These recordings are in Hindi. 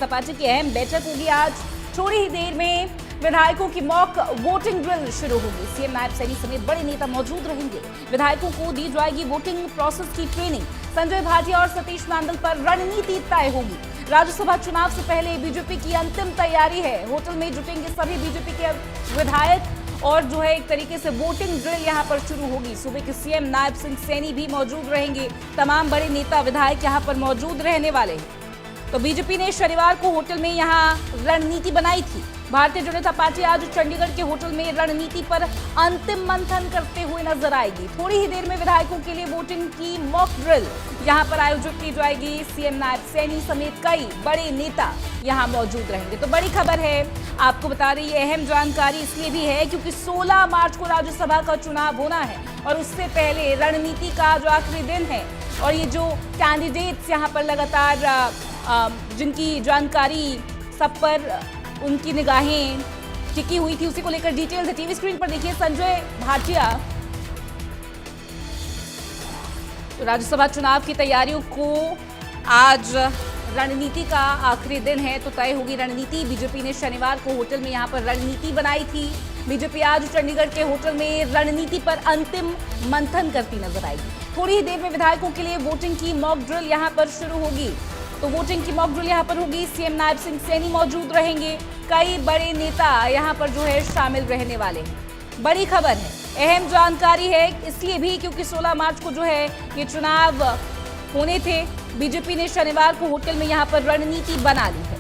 जनता पार्टी की अहम बैठक होगी आज। थोड़ी ही देर में विधायकों की मॉक वोटिंग ड्रिल शुरू होगी। सीएम नायब सैनी समेत बड़े नेता मौजूद रहेंगे। विधायकों को दी जाएगी वोटिंग प्रोसेस की ट्रेनिंग। संजय भाटिया और सतीश नांदल पर रणनीति तय होगी। राज्यसभा चुनाव से पहले बीजेपी की अंतिम तैयारी है। होटल में जुटेंगे सभी बीजेपी के विधायक और एक तरीके से वोटिंग ड्रिल यहां पर शुरू होगी। सूबे के सीएम नायब सिंह सैनी भी मौजूद रहेंगे। तमाम बड़े नेता विधायक यहां पर मौजूद रहने वाले हैं। तो बीजेपी ने शनिवार को होटल में यहां रणनीति बनाई थी। भारतीय जनता पार्टी आज चंडीगढ़ के होटल में रणनीति पर अंतिम मंथन करते हुए नजर आएगी। थोड़ी ही देर में विधायकों के लिए वोटिंग की मॉक ड्रिल यहां पर आयोजित की जाएगी। सीएम नायब सैनी समेत कई बड़े नेता यहां मौजूद रहेंगे। तो बड़ी खबर है, आपको बता रही है। अहम जानकारी इसलिए भी है क्योंकि 16 मार्च को राज्यसभा का चुनाव होना है और उससे पहले रणनीति का जो आखिरी दिन है और ये जो कैंडिडेट्स यहाँ पर लगातार जिनकी जानकारी सब पर उनकी निगाहें टिकी हुई थी, उसी को लेकर डिटेल्स है। टीवी स्क्रीन पर देखिए संजय भाटिया। तो राज्यसभा चुनाव की तैयारियों को आज रणनीति का आखिरी दिन है तो तय होगी रणनीति। बीजेपी ने शनिवार को होटल में यहां पर रणनीति बनाई थी। बीजेपी आज चंडीगढ़ के होटल में रणनीति पर अंतिम मंथन करती नजर आएगी। थोड़ी ही देर में विधायकों के लिए वोटिंग की मॉक ड्रिल यहां पर शुरू होगी। तो वोटिंग की मॉक ड्रिल यहां पर होगी। सीएम नायब सिंह सैनी मौजूद रहेंगे। कई बड़े नेता यहां पर शामिल रहने वाले हैं। बड़ी खबर है, अहम जानकारी है, इसलिए भी क्योंकि 16 मार्च को ये चुनाव होने थे। बीजेपी ने शनिवार को होटल में यहां पर रणनीति बना ली है।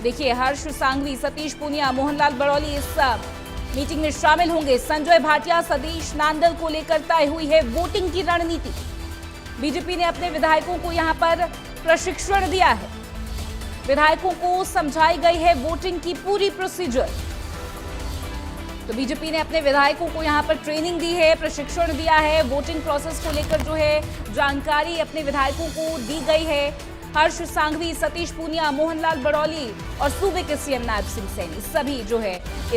देखिए हर्ष सांघवी, सतीश पूनिया, मोहनलाल बड़ौली इस मीटिंग में शामिल होंगे। संजय भाटिया, सतीश नांदल को लेकर तय हुई है वोटिंग की रणनीति। बीजेपी ने अपने विधायकों को यहां पर प्रशिक्षण दिया है। विधायकों को समझाई गई है वोटिंग की पूरी प्रोसीजर। तो बीजेपी ने अपने विधायकों को यहां पर ट्रेनिंग दी है, प्रशिक्षण दिया है। वोटिंग प्रोसेस को लेकर जानकारी अपने विधायकों को दी गई है। हर्ष सांघवी, सतीश पूनिया, मोहनलाल बड़ौली और सूबे के सीएम नायब सिंह सैनी सभी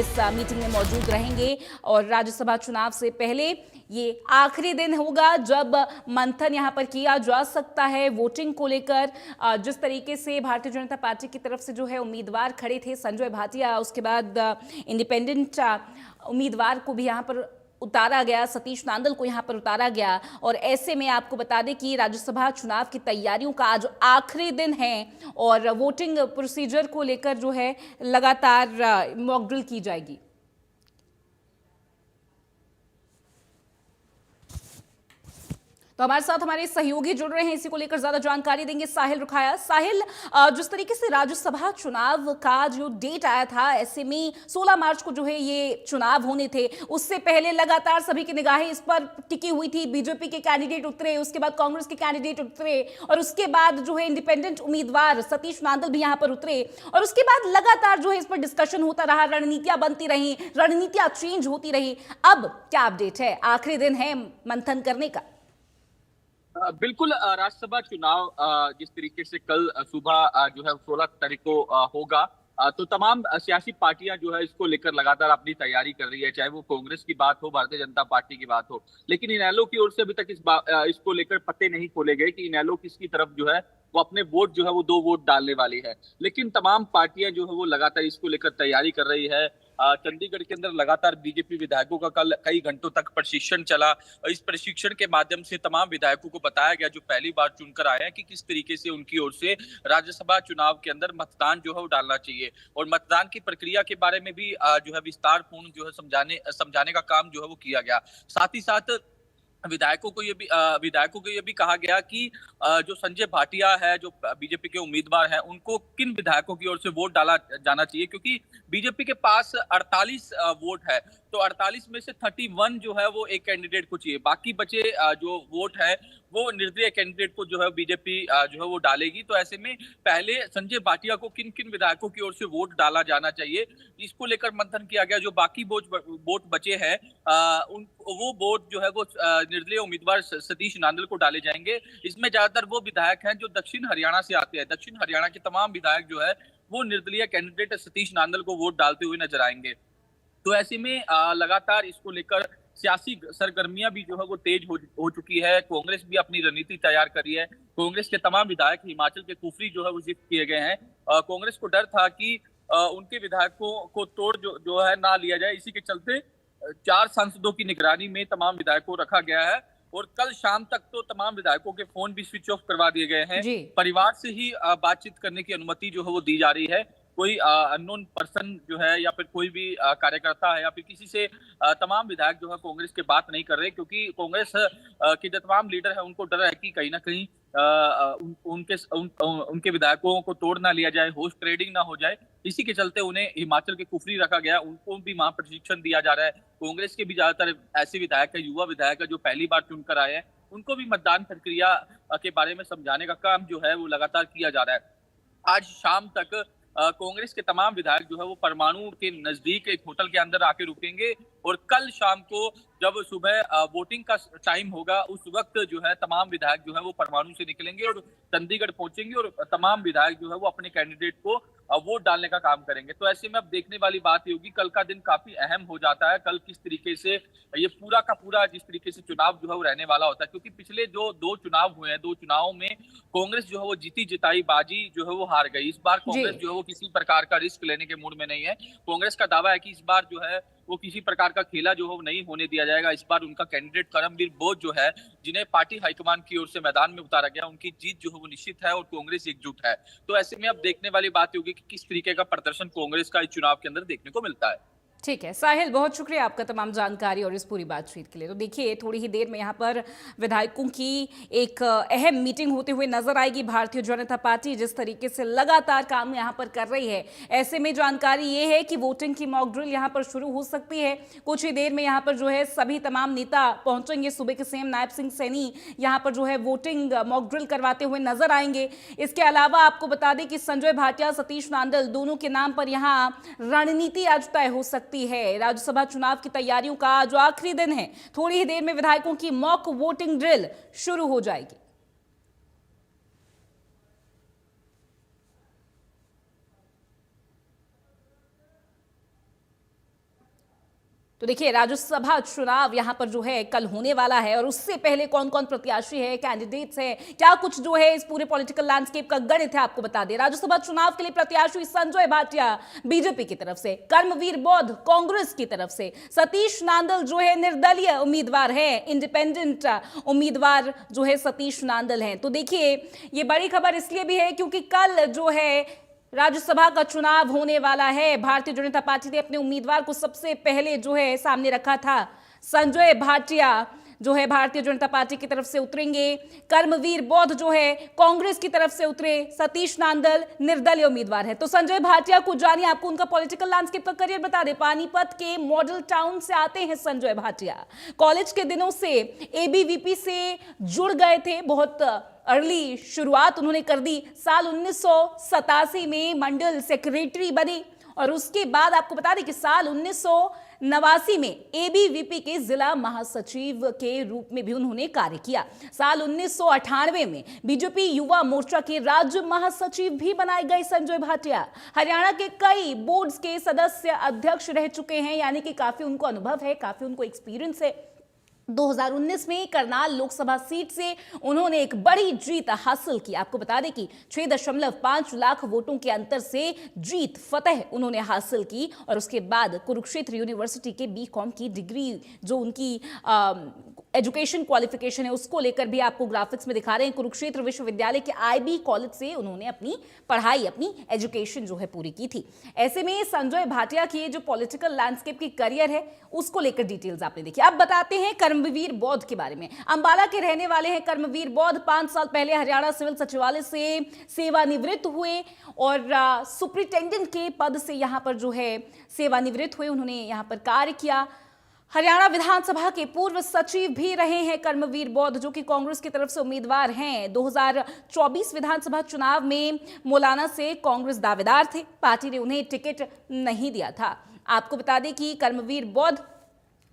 इस मीटिंग में मौजूद रहेंगे। और राज्यसभा चुनाव से पहले ये आखिरी दिन होगा जब मंथन यहां पर किया जा सकता है वोटिंग को लेकर। जिस तरीके से भारतीय जनता पार्टी की तरफ से उम्मीदवार खड़े थे संजय भाटिया, उसके बाद इंडिपेंडेंट उम्मीदवार को भी यहां पर उतारा गया, सतीश नांदल को यहां पर उतारा गया। और ऐसे में आपको बता दें कि राज्यसभा चुनाव की तैयारियों का आज आखिरी दिन है और वोटिंग प्रोसीजर को लेकर लगातार मॉक ड्रिल की जाएगी। तो हमारे साथ हमारे सहयोगी जुड़ रहे हैं, इसी को लेकर ज्यादा जानकारी देंगे साहिल रुखाया। साहिल, जिस तरीके से राज्यसभा चुनाव का जो डेट आया था, ऐसे में 16 मार्च को ये चुनाव होने थे, उससे पहले लगातार सभी की निगाहें इस पर टिकी हुई थी। बीजेपी के कैंडिडेट उतरे, उसके बाद कांग्रेस के कैंडिडेट उतरे और उसके बाद इंडिपेंडेंट उम्मीदवार सतीश नांदल भी यहां पर उतरे और उसके बाद लगातार इस पर डिस्कशन होता रहा, रणनीतियां बनती रही, रणनीतियां चेंज होती रही। अब क्या अपडेट है? आखिरी दिन है मंथन करने का। बिल्कुल, राज्यसभा चुनाव जिस तरीके से कल सुबह 16 तारीख को होगा, तो तमाम सियासी पार्टियां इसको लेकर लगातार अपनी तैयारी कर रही है, चाहे वो कांग्रेस की बात हो, भारतीय जनता पार्टी की बात हो। लेकिन इनेलो की ओर से अभी तक इसको लेकर पत्ते नहीं खोले गए कि इनेलो किसकी तरफ वो अपने वोट वो 2 वोट डालने वाली है। लेकिन तमाम पार्टियां वो लगातार इसको लेकर तैयारी कर रही है। चंडीगढ़ के अंदर लगातार बीजेपी विधायकों का कल कई घंटों तक प्रशिक्षण चला। इस प्रशिक्षण के माध्यम से तमाम विधायकों को बताया गया जो पहली बार चुनकर आए हैं कि किस तरीके से उनकी ओर से राज्यसभा चुनाव के अंदर मतदान वो डालना चाहिए। और मतदान की प्रक्रिया के बारे में भी विस्तार पूर्ण समझाने का काम वो किया गया। साथ ही साथ विधायकों को ये भी कहा गया कि जो संजय भाटिया है, जो बीजेपी के उम्मीदवार हैं, उनको किन विधायकों की ओर से वोट डाला जाना चाहिए, क्योंकि बीजेपी के पास 48 वोट है। तो 48 में से 31 वो एक कैंडिडेट को चाहिए, बाकी बचे जो वोट है वो निर्दलीय कैंडिडेट को बीजेपी वो डालेगी। तो ऐसे में पहले संजय भाटिया को किन किन विधायकों की ओर से वोट डाला जाना चाहिए, इसको लेकर मंथन किया गया। जो बाकी वोट बचे हैं वो वोट वो निर्दलीय उम्मीदवार सतीश नांदल को डाले जाएंगे। इसमें ज्यादातर वो विधायक हैं जो दक्षिण हरियाणा से आते हैं। दक्षिण हरियाणा के तमाम विधायक वो निर्दलीय कैंडिडेट सतीश नांदल को वोट डालते हुए नजर आएंगे। तो ऐसे में लगातार इसको लेकर सियासी सरगर्मियां भी जो है वो तेज हो चुकी है। कांग्रेस भी अपनी रणनीति तैयार कर रही है। कांग्रेस के तमाम विधायक हिमाचल के कुफरी जो है वो शिफ्ट किए गए हैं। कांग्रेस को डर था कि उनके विधायकों को तोड़ जो है ना लिया जाए, इसी के चलते 4 सांसदों की निगरानी में तमाम विधायकों को रखा गया है। और कल शाम तक तो तमाम विधायकों के फोन भी स्विच ऑफ करवा दिए गए हैं। जी। परिवार से ही बातचीत करने की अनुमति जो है वो दी जा रही है। कोई अननोन पर्सन जो है या फिर कोई भी कार्यकर्ता है या फिर किसी से तमाम विधायक जो है कांग्रेस के बात नहीं कर रहे, क्योंकि कांग्रेस के जो तमाम लीडर है उनको डर है कि कहीं ना कहीं उनके विधायकों को तोड़ ना लिया जाए, होस्ट ट्रेडिंग ना हो जाए। इसी के चलते उन्हें हिमाचल के कुफरी रखा गया, उनको भी वहां प्रशिक्षण दिया जा रहा है। कांग्रेस के भी ज्यादातर ऐसे विधायक है, युवा विधायक है जो पहली बार चुनकर आए हैं, उनको भी मतदान प्रक्रिया के बारे में समझाने का काम जो है वो लगातार किया जा रहा है। आज शाम तक कांग्रेस के तमाम विधायक जो है वो परमाणु के नजदीक एक होटल के अंदर आके रुकेंगे और कल शाम को जब सुबह वोटिंग का टाइम होगा उस वक्त जो है तमाम विधायक जो है वो परमाणु से निकलेंगे और चंडीगढ़ पहुंचेंगे और तमाम विधायक जो है वो अपने कैंडिडेट को वोट डालने का काम करेंगे। तो ऐसे में अब देखने वाली बात ये होगी कल का दिन काफी अहम हो जाता है। कल किस तरीके से ये पूरा का पूरा जिस तरीके से चुनाव जो है वो रहने वाला होता है, क्योंकि पिछले जो 2 चुनाव हुए हैं, 2 चुनावों में कांग्रेस जो है वो जीती जिताई बाजी जो है वो हार गई। इस बार कांग्रेस जो है वो किसी प्रकार का रिस्क लेने के मूड में नहीं है। कांग्रेस का दावा है कि इस बार जो है वो किसी प्रकार का खेला जो है वो नहीं होने दिया जाएगा। इस बार उनका कैंडिडेट करमवीर बोध जो है, जिन्हें पार्टी हाईकमान की ओर से मैदान में उतारा गया, उनकी जीत जो है वो निश्चित है और कांग्रेस एकजुट है। तो ऐसे में अब देखने वाली बात होगी कि किस तरीके का प्रदर्शन कांग्रेस का इस चुनाव के अंदर देखने को मिलता है। ठीक है साहिल, बहुत शुक्रिया आपका तमाम जानकारी और इस पूरी बातचीत के लिए। तो देखिए थोड़ी ही देर में यहाँ पर विधायकों की एक अहम मीटिंग होते हुए नजर आएगी। भारतीय जनता पार्टी जिस तरीके से लगातार काम यहाँ पर कर रही है, ऐसे में जानकारी ये है कि वोटिंग की मॉक ड्रिल यहाँ पर शुरू हो सकती है। कुछ ही देर में यहाँ पर जो है सभी तमाम नेता पहुंचेंगे। सूबे के सीएम नायब सिंह सैनी यहाँ पर जो है वोटिंग मॉक ड्रिल करवाते हुए नजर आएंगे। इसके अलावा आपको बता दें कि संजय भाटिया, सतीश नांदल दोनों के नाम पर यहाँ रणनीति आज तय हो सकती है। राज्यसभा चुनाव की तैयारियों का आज आखिरी दिन है। थोड़ी ही देर में विधायकों की मॉक वोटिंग ड्रिल शुरू हो जाएगी। तो देखिए राज्यसभा चुनाव यहां पर जो है कल होने वाला है और उससे पहले कौन कौन प्रत्याशी है, कैंडिडेट्स है, क्या कुछ जो है इस पूरे पॉलिटिकल लैंडस्केप का गणित है आपको बता दें। राज्यसभा चुनाव के लिए प्रत्याशी संजय भाटिया बीजेपी की तरफ से, कर्मवीर बौद्ध कांग्रेस की तरफ से, सतीश नांदल जो है निर्दलीय उम्मीदवार है, इंडिपेंडेंट उम्मीदवार जो है सतीश नांदल हैं। तो देखिए ये बड़ी खबर इसलिए भी है क्योंकि कल जो है राज्यसभा का चुनाव होने वाला है। भारतीय जनता पार्टी ने अपने उम्मीदवार को सबसे पहले जो है सामने रखा था। संजय भाटिया जो है भारतीय जनता पार्टी की तरफ से उतरेंगे, कर्मवीर बौद्ध जो है कांग्रेस की तरफ से उतरे, सतीश नांदल निर्दलीय उम्मीदवार है। तो संजय भाटिया को जानिए, आपको उनका पॉलिटिकल लैंडस्केप का करियर बता दे। पानीपत के मॉडल टाउन से आते हैं संजय भाटिया। कॉलेज के दिनों से एबीवीपी से जुड़ गए थे, बहुत अर्ली शुरुआत उन्होंने कर दी। साल 1987 में मंडल सेक्रेटरी बने और उसके बाद आपको बता दें कि साल 1989 में एबीवीपी के जिला महासचिव के रूप में भी उन्होंने कार्य किया। साल 1998 में बीजेपी युवा मोर्चा के राज्य महासचिव भी बनाए गए संजय भाटिया। हरियाणा के कई बोर्ड्स के सदस्य अध्यक्ष रह चुके हैं, यानी कि काफी उनको अनुभव है, काफी उनको एक्सपीरियंस है। 2019 में करनाल लोकसभा सीट से उन्होंने एक बड़ी जीत हासिल की। आपको बता दें कि 6.5 लाख वोटों के अंतर से जीत फतेह उन्होंने हासिल की और उसके बाद कुरुक्षेत्र यूनिवर्सिटी के बीकॉम की डिग्री जो उनकी एजुकेशन क्वालिफिकेशन है उसको लेकर भी आपको ग्राफिक्स में दिखा रहे हैं। कुरुक्षेत्र विश्वविद्यालय के आईबी कॉलेज से उन्होंने अपनी पढ़ाई, अपनी एजुकेशन जो है पूरी की थी। ऐसे में संजय भाटिया की जो पॉलिटिकल लैंडस्केप की करियर है उसको लेकर डिटेल्स आपने देखी। अब बताते हैं कर्मवीर बौद्ध के बारे में। अंबाला के रहने वाले हैं कर्मवीर बौद्ध। 5 साल पहले हरियाणा सिविल सचिवालय से सेवानिवृत्त हुए और सुप्रिंटेंडेंट के पद से यहां पर जो है सेवानिवृत्त हुए। उन्होंने यहां पर कार्य किया। हरियाणा विधानसभा के पूर्व सचिव भी रहे हैं कर्मवीर बौद्ध, जो कि कांग्रेस की तरफ से उम्मीदवार हैं। 2024 विधानसभा चुनाव में मोलाना से कांग्रेस दावेदार थे, पार्टी ने उन्हें टिकट नहीं दिया था। आपको बता दें कि कर्मवीर बौद्ध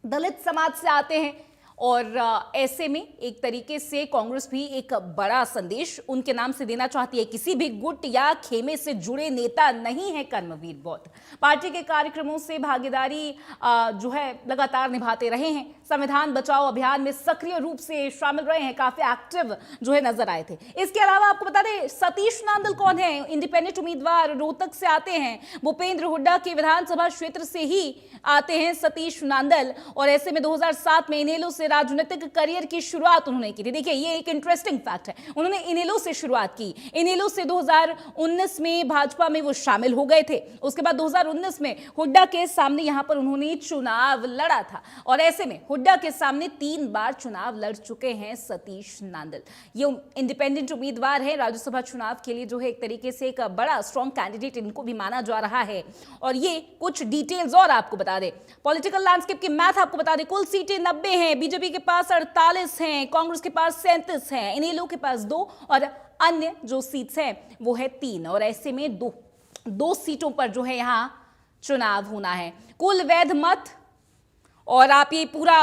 दलित समाज से आते हैं और ऐसे में एक तरीके से कांग्रेस भी एक बड़ा संदेश उनके नाम से देना चाहती है। किसी भी गुट या खेमे से जुड़े नेता नहीं है कर्मवीर बौद्ध। पार्टी के कार्यक्रमों से भागीदारी जो है लगातार निभाते रहे हैं। संविधान बचाओ अभियान में सक्रिय रूप से शामिल रहे हैं, काफी एक्टिव जो है नजर आए थे। इसके अलावा आपको बता दें सतीश नांदल कौन है, इंडिपेंडेंट उम्मीदवार रोहतक से आते हैं। भूपेंद्र हुड्डा के विधानसभा क्षेत्र से ही आते हैं सतीश नांदल, और ऐसे में 2007 में इनेलो से राजनीतिक करियर की शुरुआत उन्होंने की थी। देखिए ये एक इंटरेस्टिंग फैक्ट है, उन्होंने इनेलो से शुरुआत की। इनेलो से 2019 में भाजपा में वो शामिल हो गए थे। उसके बाद 2019 में हुड्डा के सामने यहां पर उन्होंने चुनाव लड़ा था, और ऐसे में हुड्डा के सामने 3 बार चुनाव लड़ चुके हैं सतीश नांदल। ये इंडिपेंडेंट उम्मीदवार है राज्यसभा चुनाव के लिए, जो है एक तरीके से एक बड़ा स्ट्रॉन्ग कैंडिडेट इनको भी माना जा रहा है। और ये कुछ डिटेल्स और आपको बता दें, पॉलिटिकल लैंडस्केप की मैथ आपको बता दें, कुल सीटें 90 हैं, बीजेपी के पास 48 हैं, कांग्रेस के पास 37 हैं, इनेलो के पास 2 और अन्य जो सीट्स हैं वो है 3। और ऐसे में दो सीटों पर जो है यहां चुनाव होना है। कुल वैध मत, और आप ये पूरा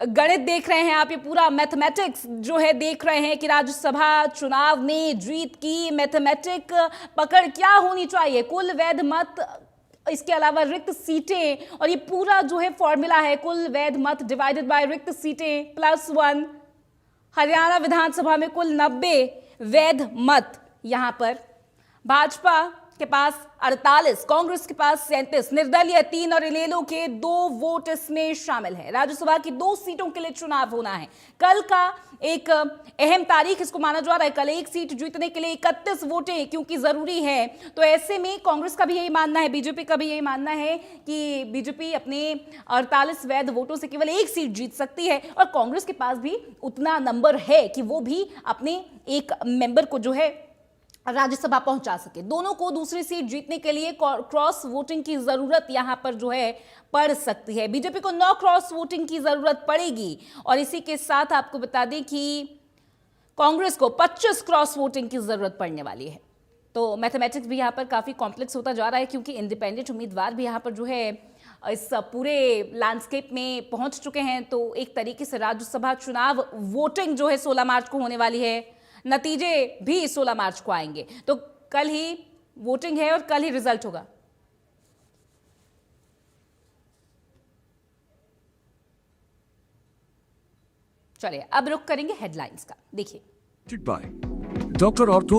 गणित देख रहे हैं, आप ये पूरा मैथमेटिक्स जो है देख रहे हैं कि राज्यसभा चुनाव में जीत की मैथमेटिक पकड़ क्या होनी चाहिए। कुल वैध मत, इसके अलावा रिक्त सीटें, और ये पूरा जो है फॉर्मूला है कुल वैध मत डिवाइडेड बाय रिक्त सीटें +1। हरियाणा विधानसभा में कुल 90 वैध मत, यहां पर भाजपा के पास 48, कांग्रेस के पास 37, निर्दलीय 3 और इनेलो के 2 वोट इसमें शामिल है। राज्यसभा की 2 सीटों के लिए चुनाव होना है। कल का एक अहम तारीख इसको माना जा रहा है। कल एक सीट जीतने के लिए 31 वोटें क्योंकि जरूरी है। तो ऐसे में कांग्रेस का भी यही मानना है, बीजेपी का भी यही मानना है कि बीजेपी अपने 48 वैध वोटों से केवल एक सीट जीत सकती है, और कांग्रेस के पास भी उतना नंबर है कि वो भी अपने एक मेंबर को जो है राज्यसभा पहुंचा सके। दोनों को दूसरी सीट जीतने के लिए क्रॉस वोटिंग की जरूरत यहां पर जो है पड़ सकती है। बीजेपी को 9 क्रॉस वोटिंग की जरूरत पड़ेगी, और इसी के साथ आपको बता दें कि कांग्रेस को 25 क्रॉस वोटिंग की जरूरत पड़ने वाली है। तो मैथमेटिक्स भी यहां पर काफी कॉम्प्लेक्स होता जा रहा है, क्योंकि इंडिपेंडेंट उम्मीदवार भी यहां पर जो है इस पूरे लैंडस्केप में पहुंच चुके हैं। तो एक तरीके से राज्यसभा चुनाव वोटिंग जो है 16 मार्च को होने वाली है, नतीजे भी 16 मार्च को आएंगे। तो कल ही वोटिंग है और कल ही रिजल्ट होगा। चलिए अब रुक करेंगे हेडलाइंस का। देखिए डॉक्टर ऑर्थो